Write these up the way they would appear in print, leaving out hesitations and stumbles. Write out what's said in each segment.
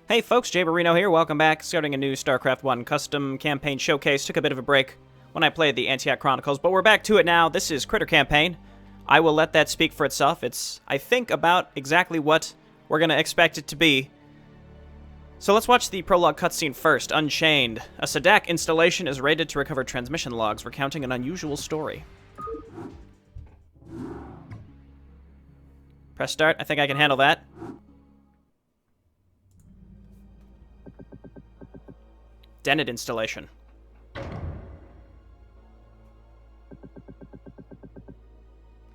Hey folks, JayborinoPlays here, welcome back. Starting a new StarCraft 1 custom campaign showcase. Took a bit of a break when I played the Antioch Chronicles, but we're back to it now. This is Critter Campaign. I will let that speak for itself. It's, I think, about exactly what we're going to expect it to be. So let's watch the Prologue Cutscene first. Unchained. A Siddak installation is raided to recover transmission logs, recounting an unusual story. Press start. I think I can handle that. Dennet installation.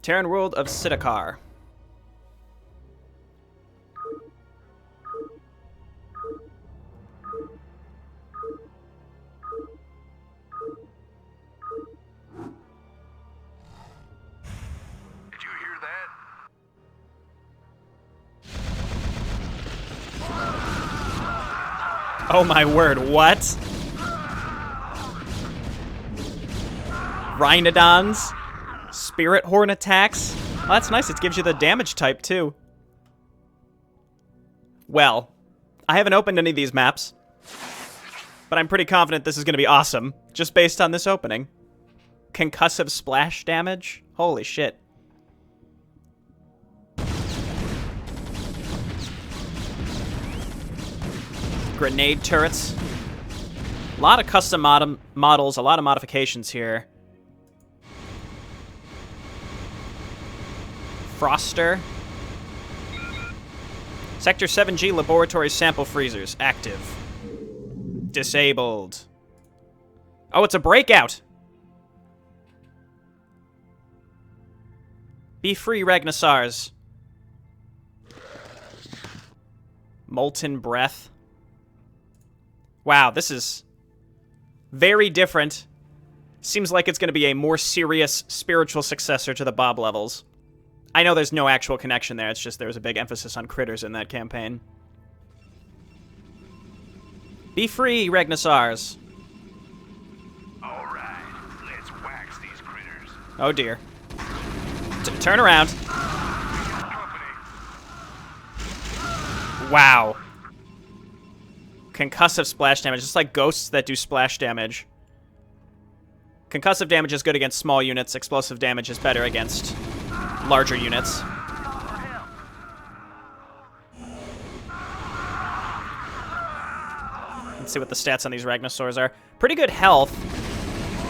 Terran world of Siddakar. Did you hear that? Oh my word, what? Rhinodons? Spirit Horn attacks? Oh, that's nice, it gives you the damage type too. Well, I haven't opened any of these maps, but I'm pretty confident this is going to be awesome, just based on this opening. Concussive splash damage? Holy shit. Grenade turrets. A lot of custom models, a lot of modifications here. Froster. Sector 7G laboratory sample freezers active. Disabled. Oh, it's a breakout! Be free, Ragnarsars. Molten breath. Wow, this is very different. Seems like it's going to be a more serious spiritual successor to the Bob levels. I know there's no actual connection there, it's just there was a big emphasis on critters in that campaign. Be free, Ragnarsars. Alright, let's wax these critters. Oh dear. Turn around. Company. Wow. Concussive splash damage, just like ghosts that do splash damage. Concussive damage is good against small units, explosive damage is better against larger units. Let's see what the stats on these Ragnarsars are. Pretty good health,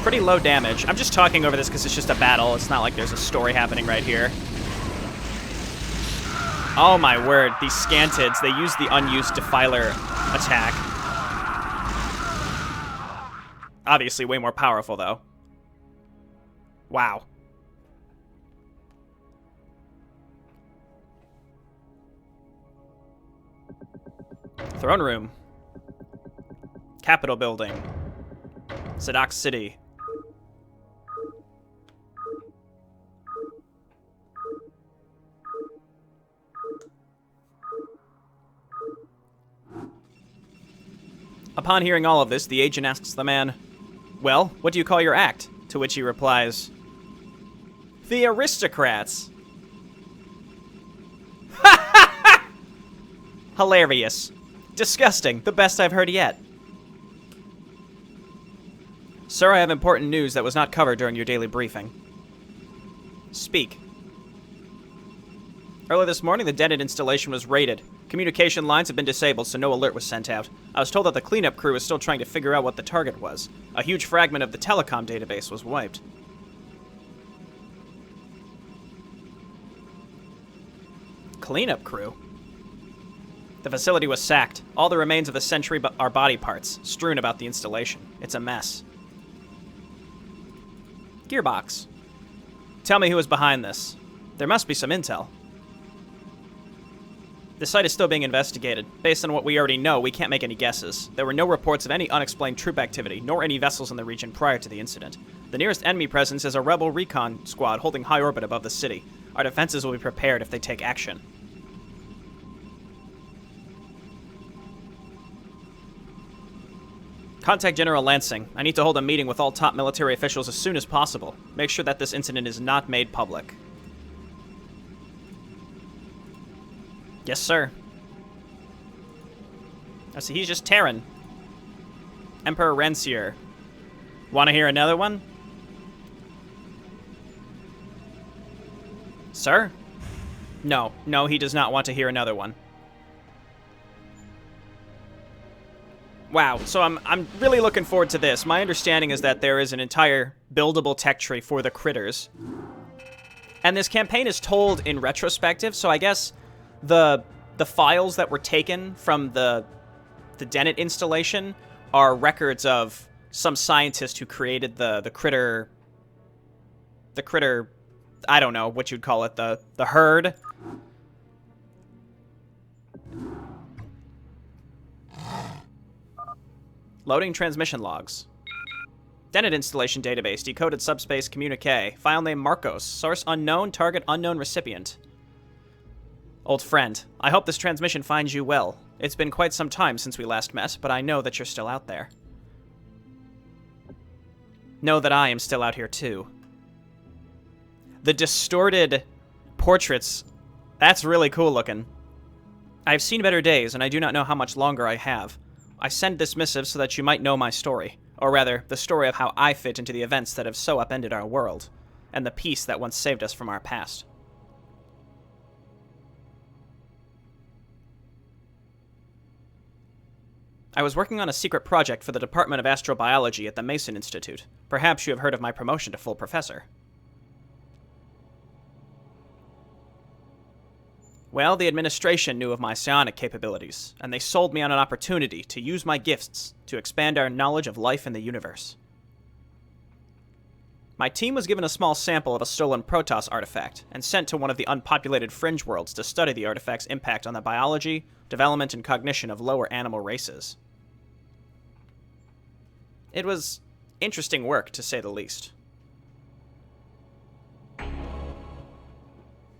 pretty low damage. I'm just talking over this because it's just a battle. It's not like there's a story happening right here. Oh my word, these Scantids, they use the unused Defiler attack. Obviously way more powerful, though. Wow. Throne room. Capitol building. Siddak City. Upon hearing all of this, the agent asks the man, "Well, what do you call your act?" To which he replies, "The aristocrats." Hilarious. Disgusting. The best I've heard yet. Sir, I have important news that was not covered during your daily briefing. Speak. Early this morning, the Dennet installation was raided. Communication lines have been disabled, so no alert was sent out. I was told that the cleanup crew is still trying to figure out what the target was. A huge fragment of the telecom database was wiped. Cleanup crew? The facility was sacked. All the remains of the Sentry are body parts, strewn about the installation. It's a mess. Gearbox. Tell me who is behind this. There must be some intel. The site is still being investigated. Based on what we already know, we can't make any guesses. There were no reports of any unexplained troop activity, nor any vessels in the region prior to the incident. The nearest enemy presence is a rebel recon squad holding high orbit above the city. Our defenses will be prepared if they take action. Contact General Lansing. I need to hold a meeting with all top military officials as soon as possible. Make sure that this incident is not made public. Yes, sir. I see he's just Terran. Emperor Rensier. Want to hear another one? Sir? No, he does not want to hear another one. Wow, so I'm really looking forward to this. My understanding is that there is an entire buildable tech tree for the critters. And this campaign is told in retrospective, so I guess the files that were taken from the Dennett installation are records of some scientist who created the critter, I don't know what you'd call it, the herd. Loading transmission logs. Dennett installation database, decoded subspace communique. File name Markos. Source unknown, target unknown recipient. Old friend, I hope this transmission finds you well. It's been quite some time since we last met, but I know that you're still out there. Know that I am still out here too. The distorted portraits, that's really cool looking. I have seen better days, and I do not know how much longer I have. I send this missive so that you might know my story, or rather, the story of how I fit into the events that have so upended our world, and the peace that once saved us from our past. I was working on a secret project for the Department of Astrobiology at the Mason Institute. Perhaps you have heard of my promotion to full professor. Well, the administration knew of my psionic capabilities, and they sold me on an opportunity to use my gifts to expand our knowledge of life in the universe. My team was given a small sample of a stolen Protoss artifact, and sent to one of the unpopulated fringe worlds to study the artifact's impact on the biology, development, and cognition of lower animal races. It was interesting work, to say the least.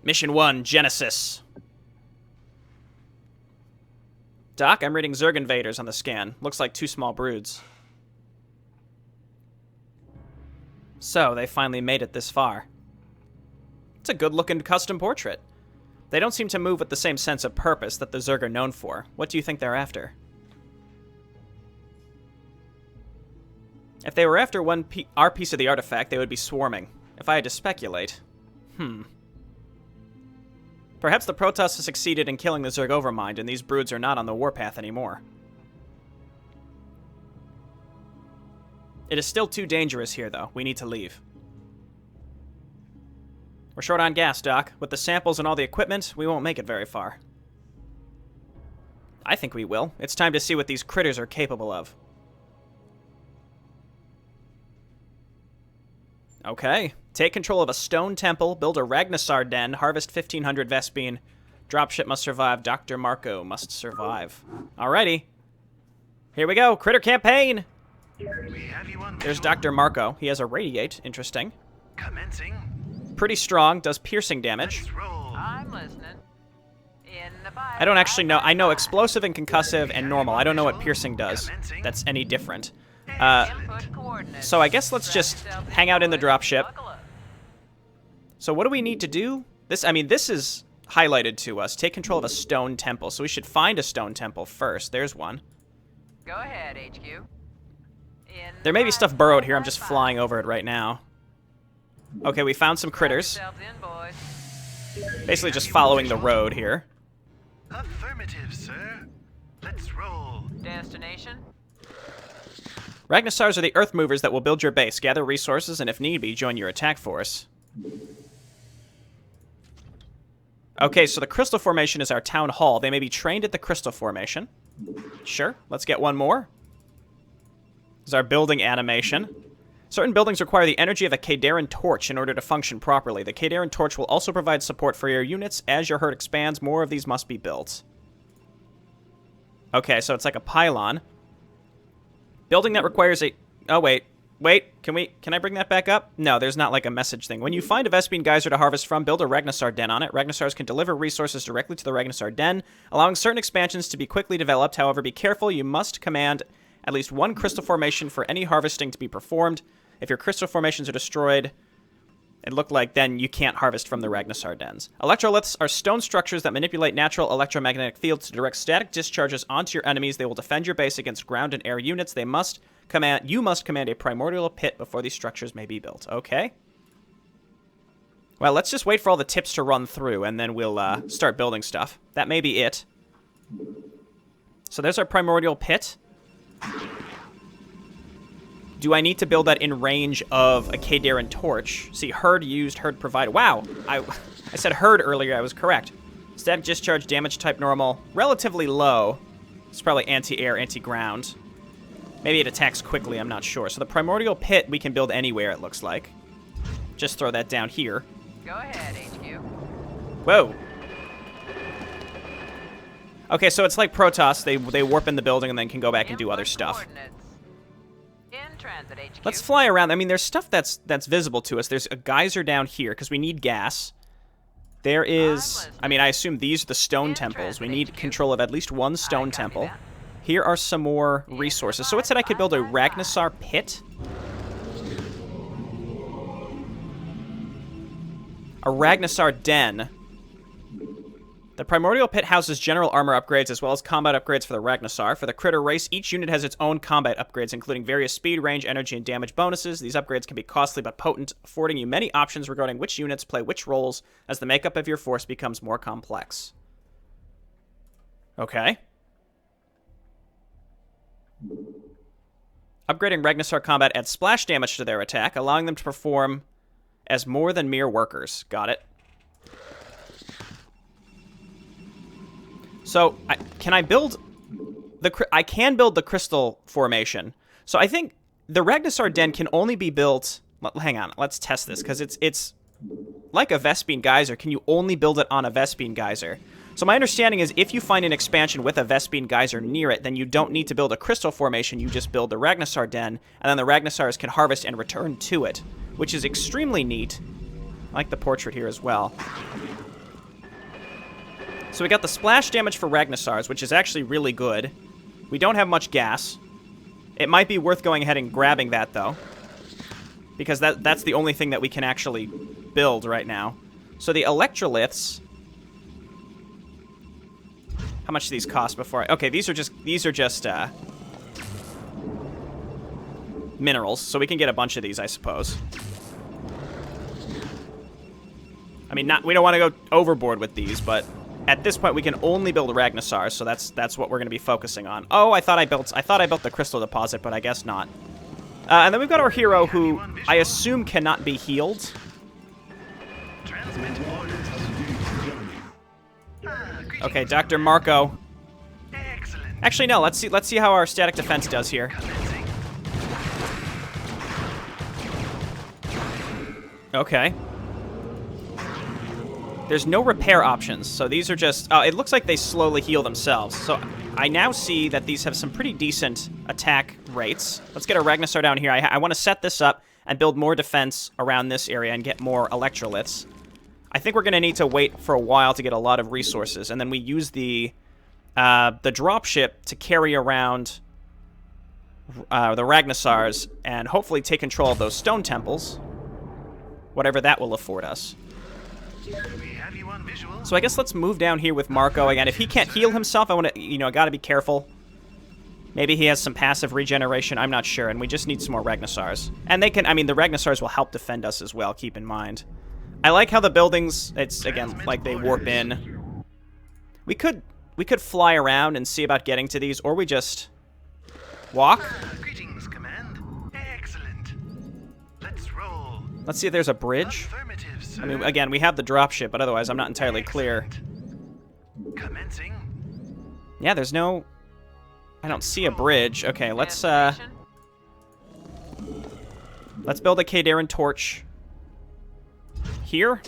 Mission 1, Genesis. Doc, I'm reading Zerg invaders on the scan. Looks like 2 small broods. So, they finally made it this far. It's a good-looking custom portrait. They don't seem to move with the same sense of purpose that the Zerg are known for. What do you think they're after? If they were after our piece of the artifact, they would be swarming. If I had to speculate... Perhaps the Protoss has succeeded in killing the Zerg Overmind, and these broods are not on the warpath anymore. It is still too dangerous here, though. We need to leave. We're short on gas, Doc. With the samples and all the equipment, we won't make it very far. I think we will. It's time to see what these critters are capable of. Okay. Take control of a stone temple, build a Ragnarsar den, harvest 1,500 Vespene. Dropship must survive, Dr. Marko must survive. Alrighty. Here we go, critter campaign! There's Dr. Marko. He has a radiate, interesting. Commencing. Pretty strong, does piercing damage. Let's roll. I'm listening. I don't actually know. I know explosive and concussive and normal. I don't know what piercing does. That's any different. So I guess let's just hang out in the dropship. So what do we need to do? This is highlighted to us. Take control of a stone temple. So we should find a stone temple first. There's one. Go ahead, HQ. There may be stuff burrowed here. I'm just flying over it right now. Okay, we found some critters. Basically just following the road here. Affirmative, sir. Let's roll. Destination? Ragnarsars are the earth movers that will build your base, gather resources, and if need be, join your attack force. Okay, so the Crystal Formation is our town hall. They may be trained at the Crystal Formation. Sure, let's get one more. This is our building animation. Certain buildings require the energy of a Kadaran torch in order to function properly. The Kadaran torch will also provide support for your units. As your herd expands, more of these must be built. Okay, so it's like a pylon. Building that requires a... Oh, wait. Can I bring that back up? No, there's not like a message thing. When you find a Vespene geyser to harvest from, build a Ragnarsar den on it. Ragnarsars can deliver resources directly to the Ragnarsar den, allowing certain expansions to be quickly developed. However, be careful. You must command at least one crystal formation for any harvesting to be performed. If your crystal formations are destroyed, It looked like then you can't harvest from the Ragnarsar dens. Electroliths are stone structures that manipulate natural electromagnetic fields to direct static discharges onto your enemies. They will defend your base against ground and air units. You must command a primordial pit before these structures may be built. Okay. Well, let's just wait for all the tips to run through, and then we'll start building stuff. That may be it. So there's our primordial pit. Do I need to build that in range of a Kadarin torch? See, herd used, herd provided. Wow, I said herd earlier, I was correct. Static discharge, damage type normal, relatively low. It's probably anti-air, anti-ground. Maybe it attacks quickly, I'm not sure. So the primordial pit we can build anywhere, it looks like. Just throw that down here. Go ahead, HQ. Whoa. Okay, so it's like Protoss. They warp in the building and then can go back and do other stuff. In transit, HQ. Let's fly around. I mean, there's stuff that's visible to us. There's a geyser down here because we need gas. There is, I mean, I assume these are the stone temples. We need control of at least one stone temple. Here are some more resources. So it said I could build a Ragnarsar pit. A Ragnarsar den. The primordial pit houses general armor upgrades as well as combat upgrades for the Ragnarsar. For the critter race, each unit has its own combat upgrades, including various speed, range, energy, and damage bonuses. These upgrades can be costly but potent, affording you many options regarding which units play which roles as the makeup of your force becomes more complex. Okay. Upgrading Ragnarsar combat adds splash damage to their attack, allowing them to perform as more than mere workers. Got it. So, can I build I can build the crystal formation. So I think the Ragnarsar den can only be built... Hang on, let's test this, because it's like a Vespene geyser. Can you only build it on a Vespene geyser? So my understanding is if you find an expansion with a Vespene geyser near it, then you don't need to build a crystal formation, you just build the Ragnarsar den, and then the Ragnarsars can harvest and return to it, which is extremely neat. I like the portrait here as well. So we got the splash damage for Ragnarsars, which is actually really good. We don't have much gas. It might be worth going ahead and grabbing that, though, because that's the only thing that we can actually build right now. So the electroliths... How much do these cost before I... Okay, these are just minerals, so we can get a bunch of these, I suppose. I mean, we don't want to go overboard with these, but at this point we can only build Ragnarsar, so that's what we're going to be focusing on. Oh, I thought I built the crystal deposit, but I guess not. And then we've got our hero, who I assume cannot be healed. Okay, Dr. Marko. Excellent. Actually, no. Let's see how our static defense does here. Okay. There's no repair options, so these are just... it looks like they slowly heal themselves. So I now see that these have some pretty decent attack rates. Let's get our Ragnarsar down here. I want to set this up and build more defense around this area and get more electroliths. I think we're going to need to wait for a while to get a lot of resources, and then we use the dropship to carry around the Ragnarsars and hopefully take control of those stone temples, whatever that will afford us. So I guess let's move down here with Marko again. If he can't heal himself, I want to, I got to be careful. Maybe he has some passive regeneration, I'm not sure, and we just need some more Ragnarsars. And the Ragnarsars will help defend us as well, keep in mind. I like how the buildings, it's, again, like they warp in. We could fly around and see about getting to these, or we just walk. Greetings, Command. Excellent. Let's roll. Let's see if there's a bridge. Affirmative, sir. I mean, again, we have the dropship, but otherwise I'm not entirely clear. Commencing. Yeah, there's no... I don't see a bridge. Okay, let's build a Kadarin torch here,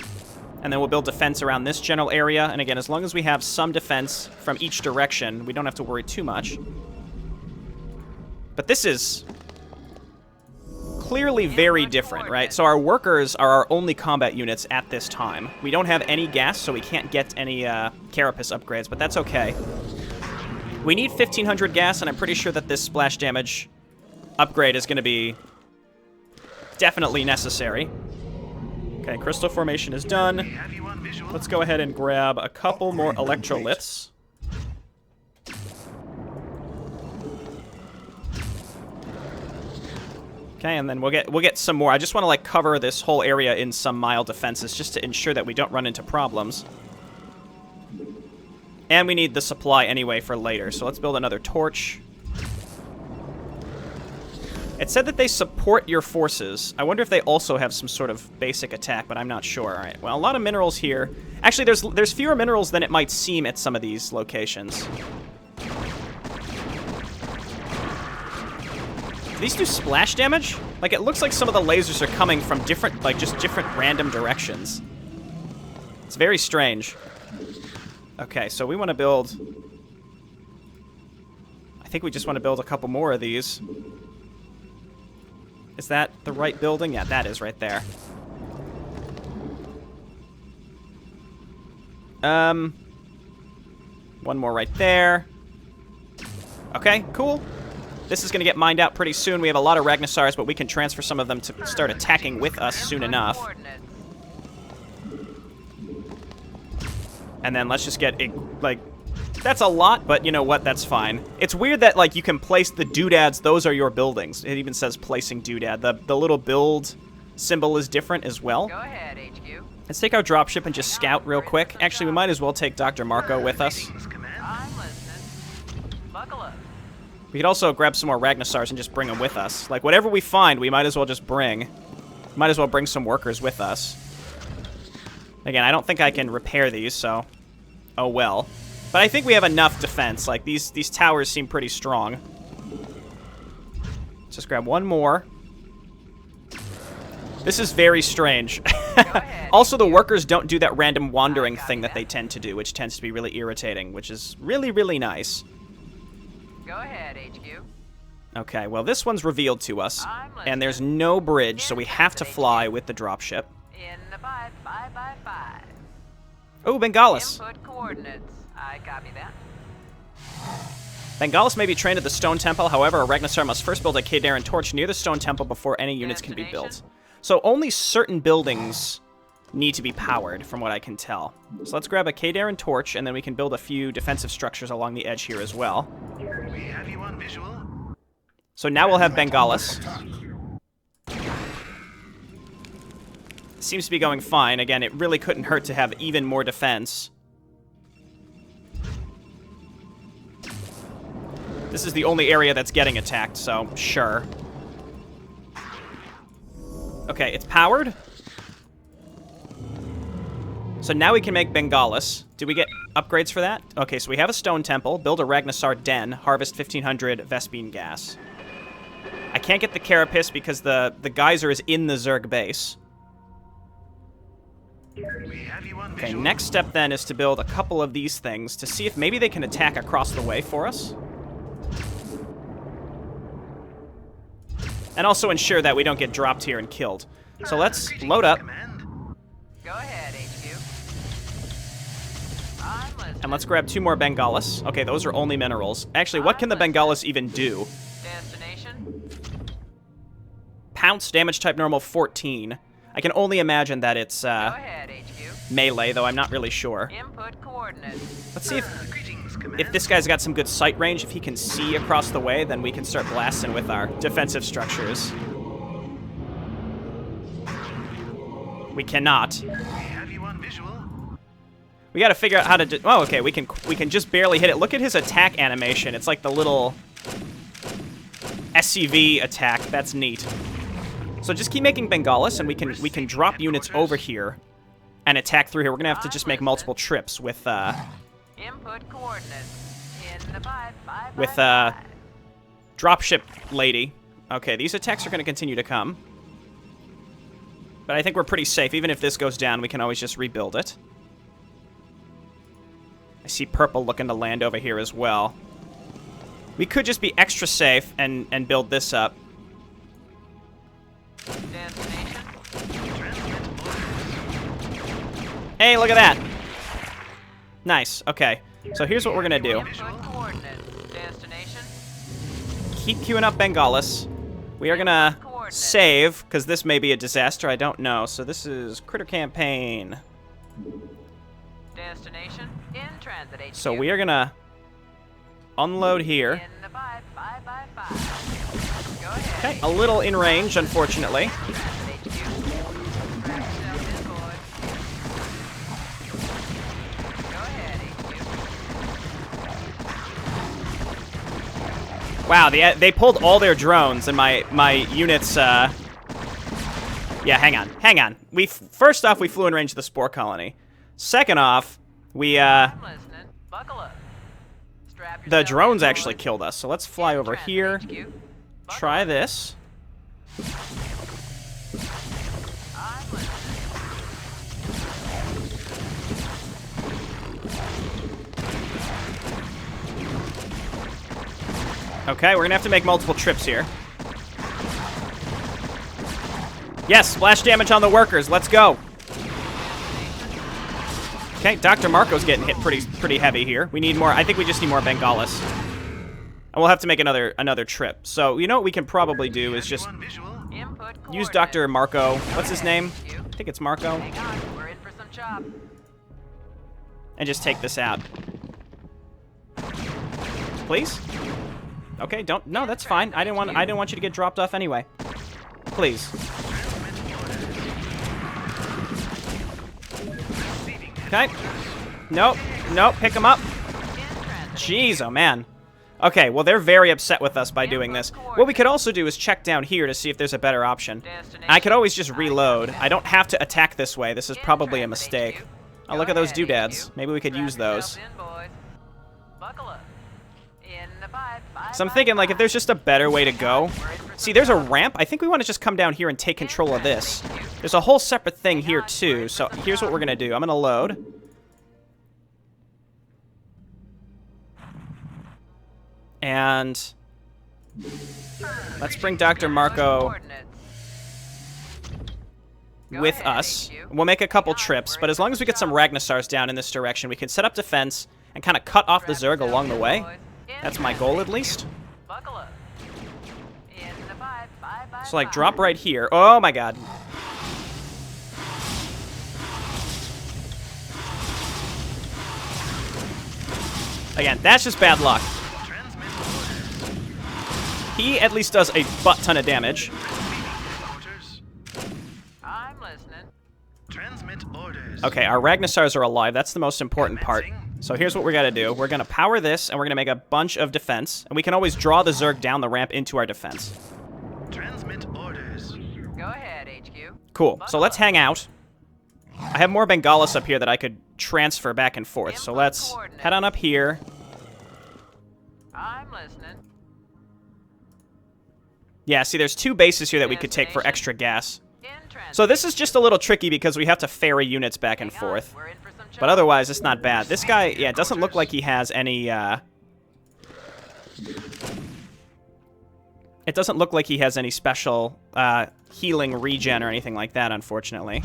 and then we'll build defense around this general area. And again, as long as we have some defense from each direction, we don't have to worry too much. But this is clearly very different, right? So our workers are our only combat units at this time. We don't have any gas, so we can't get any carapace upgrades, but that's okay. We need 1,500 gas, and I'm pretty sure that this splash damage upgrade is going to be definitely necessary. Okay, crystal formation is done. Have you on visual? Let's go ahead and grab a couple more electroliths. Okay, and then we'll get some more. I just want to like cover this whole area in some mild defenses just to ensure that we don't run into problems. And we need the supply anyway for later, so let's build another torch. It said that they support your forces. I wonder if they also have some sort of basic attack, but I'm not sure. All right, well, a lot of minerals here. Actually, there's fewer minerals than it might seem at some of these locations. Do these do splash damage? Like, it looks like some of the lasers are coming from different, like, just different random directions. It's very strange. Okay, so we want to build... I think we just want to build a couple more of these. Is that the right building? Yeah, that is right there. One more right there. Okay, cool. This is going to get mined out pretty soon. We have a lot of Ragnarsars, but we can transfer some of them to start attacking with us soon enough. And then let's just get, like, that's a lot, but you know what? That's fine. It's weird that, like, you can place the doodads. Those are your buildings. It even says placing doodad. The little build symbol is different as well. Go ahead, HQ. Let's take our dropship and just scout real quick. Actually, we might as well take Dr. Marko with us. Greetings, Command. I'm listening. Buckle up. We could also grab some more Ragnarsars and just bring them with us. Like, whatever we find, we might as well just bring. Might as well bring some workers with us. Again, I don't think I can repair these, so... oh well. But I think we have enough defense. Like, these towers seem pretty strong. Let's just grab one more. This is very strange. Also, the workers don't do that random wandering thing that they tend to do, which tends to be really irritating, which is really, really nice. Go ahead, HQ. Okay, well, this one's revealed to us, and there's no bridge, so we have to fly with the dropship. In the 5, 5 by 5. Oh, Bengalis. Input coordinates. I copy that. Bengalis may be trained at the Stone Temple, however, a Ragnarsar must first build a Kadaran torch near the Stone Temple before any units can be built. So only certain buildings need to be powered, from what I can tell. So let's grab a Kadaran torch, and then we can build a few defensive structures along the edge here as well. We have you on visual. So now we'll have Bengalis. Seems to be going fine. Again, it really couldn't hurt to have even more defense. This is the only area that's getting attacked, so sure. Okay, it's powered. So now we can make Bengalis. Did we get upgrades for that? Okay, so we have a stone temple, build a Ragnarsar den, harvest 1500 Vespine gas. I can't get the Carapace because the geyser is in the Zerg base. We have you on Okay, visual. next step then is to build a couple of these things to see if maybe they can attack across the way for us. And also ensure that we don't get dropped here and killed. So let's load up, Command. Go ahead, HQ. I'm listening. and let's grab 2 more Bengalis. Okay, those are only minerals. Actually, what can the Bengalis even do? Destination. Pounce, damage type normal 14. I can only imagine that it's Go ahead, HQ. melee, though I'm not really sure. Input coordinates. Let's see if Greetings, Command. If this guy's got some good sight range, if he can see across the way, then we can start blasting with our defensive structures. We cannot. We have you on visual. We gotta figure out how to do... oh, okay, we can just barely hit it. Look at his attack animation. It's like the little SCV attack. That's neat. So just keep making Bengalis, and we can drop units over here and attack through here. We're gonna have to just make multiple trips with Input coordinates. In the 5, 5 with by 5. dropship lady. Okay, these attacks are gonna continue to come. But I think we're pretty safe. Even if this goes down, we can always just rebuild it. I see purple looking to land over here as well. We could just be extra safe and build this up. Destination. Hey, look at that! Nice, okay. So here's what we're gonna do. Input coordinates. Destination. Keep queuing up Bengalis. We are gonna save, because this may be a disaster. I don't know. So this is Critter Campaign. Destination in transit HQ. So we are going to unload here. In the 555. Go ahead. Okay, a little in range, unfortunately. Transit HQ. Strap yourself in, boys. Go ahead, HQ. Wow, they pulled all their drones, and my units, yeah, hang on. First off, we flew in range of the Spore Colony. Second off, we, I'm listening. Buckle up. Strap the yourself drones in, actually boys. killed us, so let's fly In over transit here, HQ. Buckle try up. this. I'm listening. Okay, we're gonna have to make multiple trips here. Yes, splash damage on the workers, let's go. Okay, Dr. Marko's getting hit pretty heavy here. We need more, I think we just need more Bengalis. And we'll have to make another trip. So, you know what we can probably do is just Everyone visual. Input use coordinates. Dr. Marko, what's his Go name? ahead, HQ. I think it's Marko. Hang on, we're in for some chop. And just take this out. Please? Okay, no, that's fine. I didn't want you to get dropped off anyway. Please. Okay. Nope, pick him up. Jeez, oh man. Okay, well, they're very upset with us by doing this. What we could also do is check down here to see if there's a better option. I could always just reload. I don't have to attack this way. This is probably a mistake. Oh, look at those doodads. Maybe we could use those. So I'm thinking, like, if there's just a better way to go. See, there's a ramp. I think we want to just come down here and take control of this. There's a whole separate thing here, too. So here's what we're going to do. I'm going to load. And let's bring Dr. Marko with us. We'll make a couple trips, but as long as we get some Ragnarsars down in this direction, we can set up defense and kind of cut off the Zerg along the way. That's my goal, at least. So, like, drop right here. Oh, my God. Again, that's just bad luck. He at least does a butt ton of damage. I'm listening. Transmit orders. Okay, our Ragnarsars are alive. That's the most important part. So here's what we're going to do. We're going to power this, and we're going to make a bunch of defense. And we can always draw the Zerg down the ramp into our defense. Transmit orders. Go ahead, HQ. Cool. So let's hang out. I have more Bengalis up here that I could transfer back and forth. So let's head on up here. I'm listening. Yeah, see, there's two bases here that we could take for extra gas. So this is just a little tricky because we have to ferry units back and forth. But otherwise, it's not bad. This guy, yeah, it doesn't look like he has any, it doesn't look like he has any special healing regen or anything like that, unfortunately.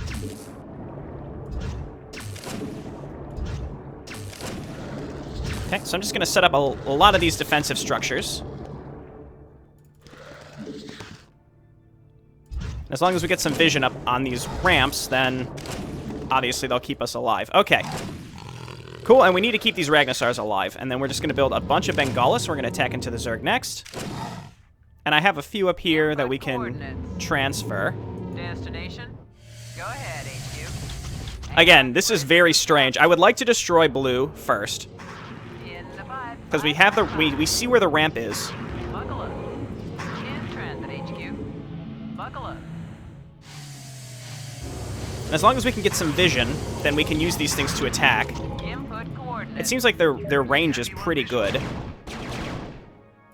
Okay, so I'm just going to set up a lot of these defensive structures. As long as we get some vision up on these ramps, then obviously they'll keep us alive. Okay. Cool, and we need to keep these Ragnarsars alive. And then we're just going to build a bunch of Bengalis. We're going to attack into the Zerg next. And I have a few up here that we can transfer. Destination. Go ahead, HQ. Again, this is very strange. I would like to destroy blue first. In the 5. Because we have the we see where the ramp is. Buckle up. In transit HQ. Buckle up. As long as we can get some vision, then we can use these things to attack. Input coordinates. It seems like their range is pretty good.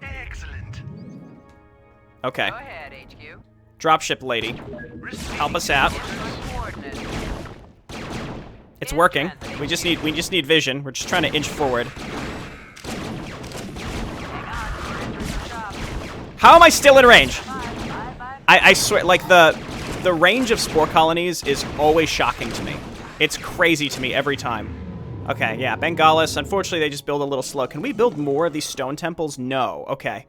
Excellent. Okay. Go ahead, HQ. Dropship lady. Help us out. Input coordinates. It's working. We just need vision. We're just trying to inch forward. How am I still in range? I swear, like, the range of spore colonies is always shocking to me. It's crazy to me every time. Okay, yeah, Bengalis. Unfortunately, they just build a little slow. Can we build more of these stone temples? No. Okay.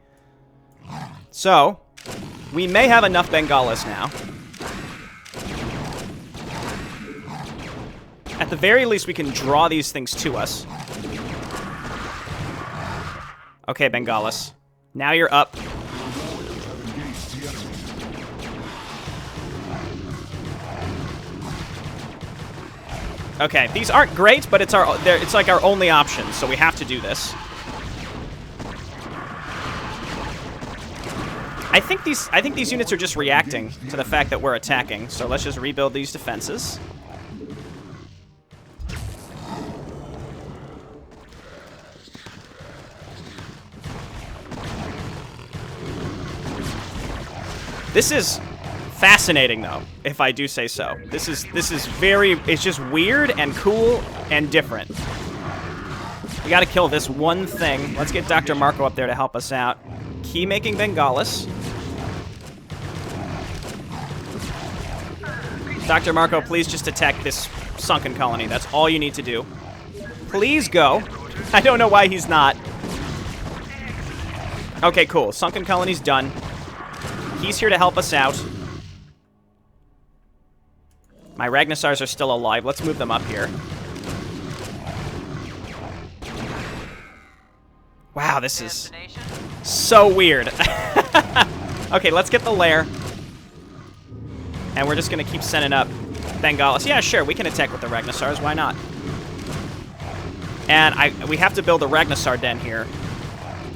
So, We may have enough Bengalas now. At the very least, we can draw these things to us. Okay, Bengalas. Now you're up. Okay, these aren't great, but it's like our only option, so we have to do this. I think these units are just reacting to the fact that we're attacking, so let's just rebuild these defenses. This is fascinating, though, if I do say so. This is it's just weird and cool and different. We gotta kill this one thing. Let's get Dr. Marko up there to help us out. Key making Bengalas. Dr. Marko, please just attack this sunken colony. That's all you need to do. Please go. I don't know why he's not. Okay, cool. Sunken colony's done. He's here to help us out. My Ragnarsars are still alive. Let's move them up here. Wow, this is so weird. Okay, let's get the lair. And we're just going to keep sending up Bengalas. Yeah, sure, we can attack with the Ragnarsars. Why not? And we have to build a Ragnarsar den here.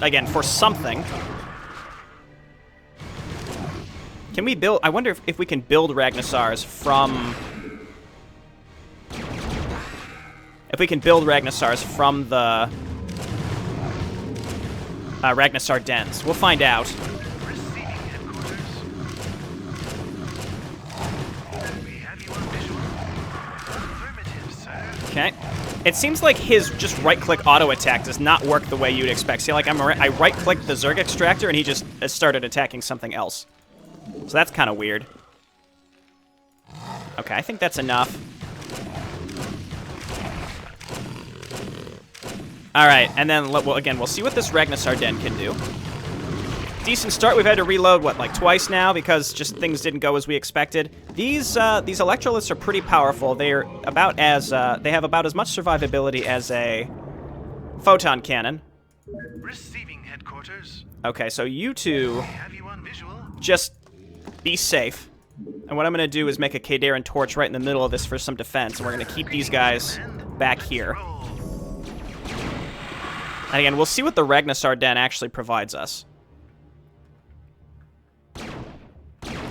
Again, for something. Can we build... I wonder if we can build Ragnarsars from... If we can build Ragnarsars from the... Ragnarsar dens. We'll find out. Receiving headquarters. We have you on visual. Affirmative, sir. Okay. It seems like his just right-click auto-attack does not work the way you'd expect. See, like, I right-clicked the Zerg Extractor, and he just started attacking something else. So that's kind of weird. Okay, I think that's enough. Alright, and then, we'll see what this Ragnarsar den can do. Decent start. We've had to reload, what, like twice now, because just things didn't go as we expected. These electrolytes are pretty powerful. They're about as, they have about as much survivability as a photon cannon. Receiving headquarters. Okay, so you two We have you on visual. just be safe. And what I'm going to do is make a Kadaran torch right in the middle of this for some defense, and we're going to keep these guys back here. Roll. And again, we'll see what the Ragnarsar den actually provides us.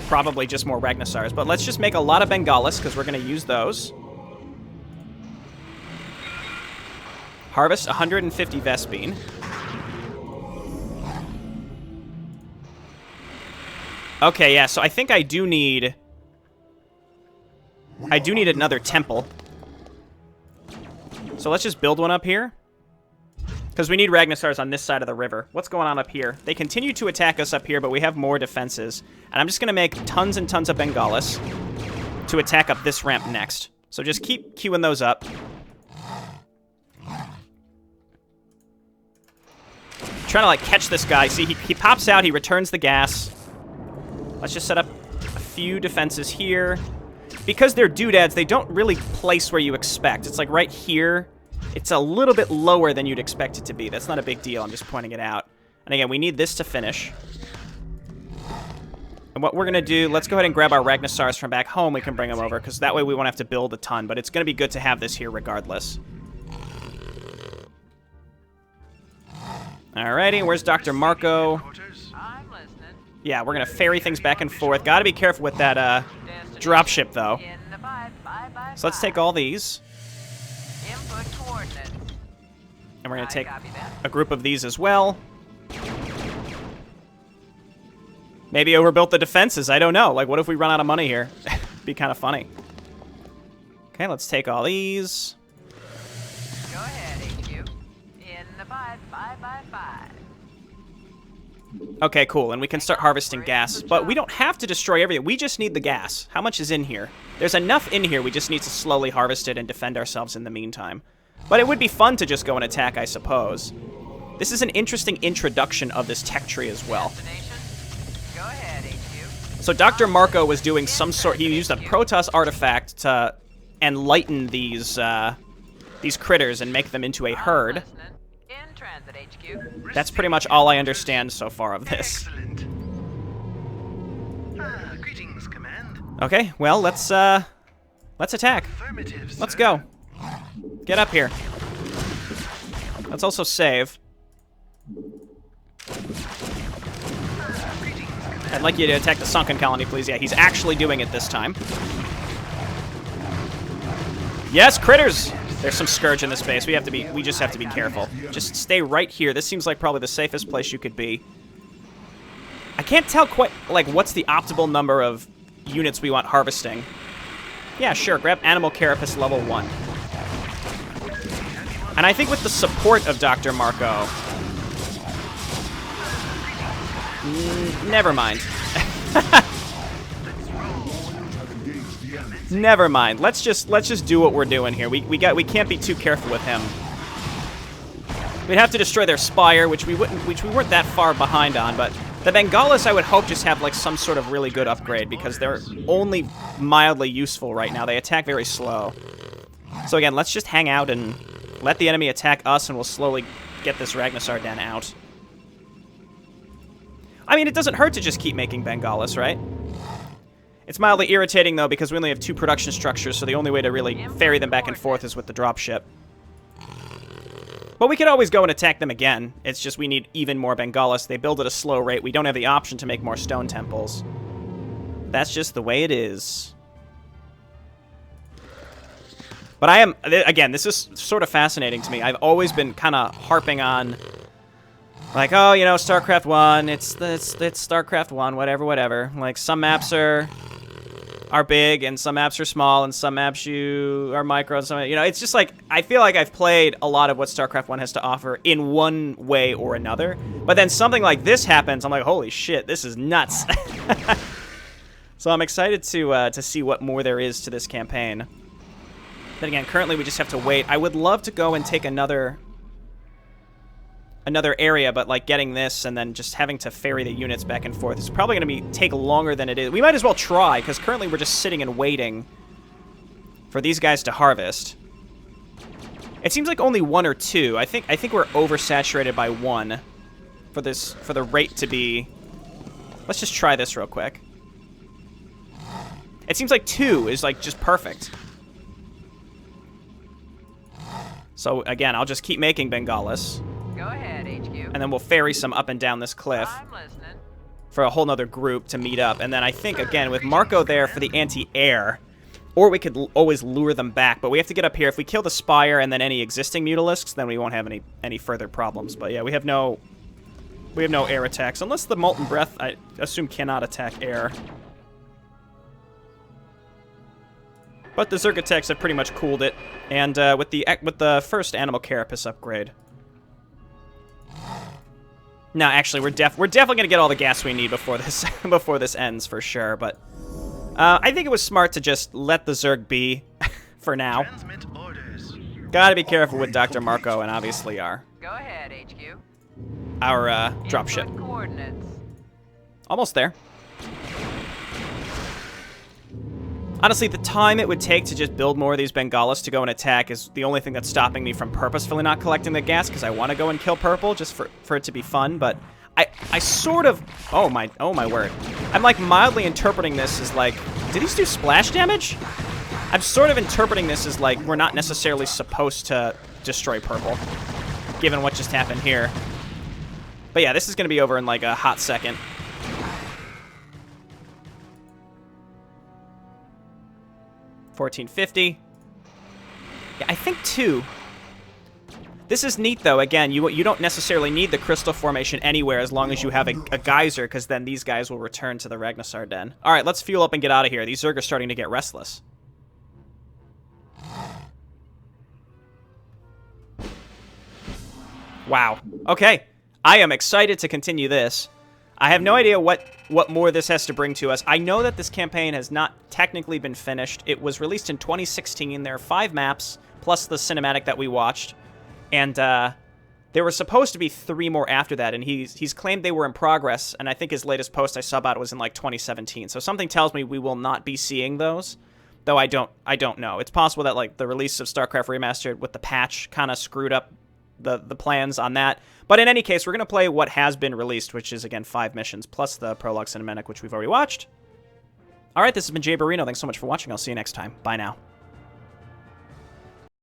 Probably just more Ragnarsars, but let's just make a lot of Bengalas, because we're going to use those. Harvest 150 Vespene. Okay, yeah, so I think I do need another temple. So let's just build one up here. Because we need Ragnarsars on this side of the river. What's going on up here? They continue to attack us up here, but we have more defenses. And I'm just going to make tons and tons of Bengalas to attack up this ramp next. So just keep queuing those up. Trying to, like, catch this guy. See, he pops out, he returns the gas. Let's just set up a few defenses here. Because they're doodads, they don't really place where you expect. It's like right here. It's a little bit lower than you'd expect it to be. That's not a big deal. I'm just pointing it out. And again, we need this to finish. And what we're going to do, let's go ahead and grab our Ragnarsars from back home. We can bring them over, because that way we won't have to build a ton. But it's going to be good to have this here regardless. Alrighty, where's Dr. Marko? I'm listening. Yeah, we're going to ferry things back and forth. Got to be careful with that dropship, though. In the pipe. Bye. So let's take all these. Input coordinates. And we're going to take Copy that. a group of these as well. Maybe overbuilt the defenses. I don't know. Like, what if we run out of money here? Be kind of funny. Okay, let's take all these. Go ahead, HQ. In the pipe. Bye. Okay, cool. And we can start harvesting gas. But we don't have to destroy everything. We just need the gas. How much is in here? There's enough in here. We just need to slowly harvest it and defend ourselves in the meantime. But it would be fun to just go and attack, I suppose. This is an interesting introduction of this tech tree as well. Destination. Go ahead, HQ. So Dr. Marko was doing some sort... He used a Protoss artifact to enlighten these critters and make them into a herd. In transit, HQ. That's pretty much all I understand so far of this. Excellent. Greetings, Command. Okay, well, let's attack. Affirmative, Let's sir. go. Get up here. Let's also save. Greetings, Command. I'd like you to attack the Sunken colony, please. Yeah, he's actually doing it this time. Yes, critters! There's some Scourge in this base. We just have to be careful. Just stay right here. This seems like probably the safest place you could be. I can't tell quite, like, what's the optimal number of units we want harvesting. Yeah, sure. Grab Animal Carapace level 1. And I think with the support of Dr. Marko... never mind. Never mind. Let's just do what we're doing here. We can't be too careful with him. We'd have to destroy their spire, which we weren't that far behind on, but the Bengalis I would hope just have like some sort of really good upgrade because they're only mildly useful right now. They attack very slow. So again, let's just hang out and let the enemy attack us, and we'll slowly get this Ragnarsar Den out. I mean, it doesn't hurt to just keep making Bengalis, right? It's mildly irritating, though, because we only have 2 production structures, so the only way to really ferry them back and forth is with the dropship. But we could always go and attack them again. It's just we need even more Bengalis. They build at a slow rate. We don't have the option to make more stone temples. That's just the way it is. But I am... Again, this is sort of fascinating to me. I've always been kind of harping on... Like, oh, you know, StarCraft 1, it's StarCraft 1, whatever. Like, some maps are big, and some maps are small, and some maps are micro, and some, you know, it's just like, I feel like I've played a lot of what StarCraft 1 has to offer in one way or another, but then something like this happens, I'm like, holy shit, this is nuts. So I'm excited to see what more there is to this campaign. But again, currently we just have to wait. I would love to go and take another area, but like getting this and then just having to ferry the units back and forth is probably going to take longer than it is. We might as well try, because currently we're just sitting and waiting for these guys to harvest. It seems like only 1 or 2. I think we're oversaturated by 1 for the rate to be. Let's just try this real quick. It seems like 2 is like just perfect. So again, I'll just keep making Bengalis. Go ahead, HQ. And then we'll ferry some up and down this cliff I'm listening. for a whole nother group to meet up. And then I think, again, with Marko there for the anti-air, or we could always lure them back. But we have to get up here. If we kill the Spire and then any existing Mutalisks, then we won't have any further problems. But yeah, we have no air attacks. Unless the Molten Breath, I assume, cannot attack air. But the Zerg attacks have pretty much cooled it. And with the first Animal Carapace upgrade... No, actually, we're definitely gonna get all the gas we need before this ends for sure. But I think it was smart to just let the Zerg be for now. Transmit orders. Gotta be careful with Dr. Marko and obviously our Go ahead, HQ. dropship. Input coordinates. Almost there. Honestly, the time it would take to just build more of these Bengalis to go and attack is the only thing that's stopping me from purposefully not collecting the gas, because I want to go and kill purple just for it to be fun, but I sort of... Oh my word. I'm like mildly interpreting this as like... Did these do splash damage? I'm sort of interpreting this as like we're not necessarily supposed to destroy purple, given what just happened here. But yeah, this is going to be over in like a hot second. $14.50. Yeah, I think 2. This is neat, though. Again, you don't necessarily need the crystal formation anywhere as long as you have a geyser, because then these guys will return to the Ragnarsar Den. All right, let's fuel up and get out of here. These Zerg are starting to get restless. Wow. Okay. I am excited to continue this. I have no idea what more this has to bring to us. I know that this campaign has not technically been finished. It was released in 2016. There are 5 maps, plus the cinematic that we watched. And There were supposed to be 3 more after that, and he's claimed they were in progress, and I think his latest post I saw about it was in like 2017. So something tells me we will not be seeing those, though I don't know. It's possible that like the release of StarCraft Remastered with the patch kind of screwed up the plans on that. But in any case, we're going to play what has been released, which is, again, 5 missions, plus the Prologue Cinematic, which we've already watched. All right, this has been Jay Borino. Thanks so much for watching. I'll see you next time. Bye now.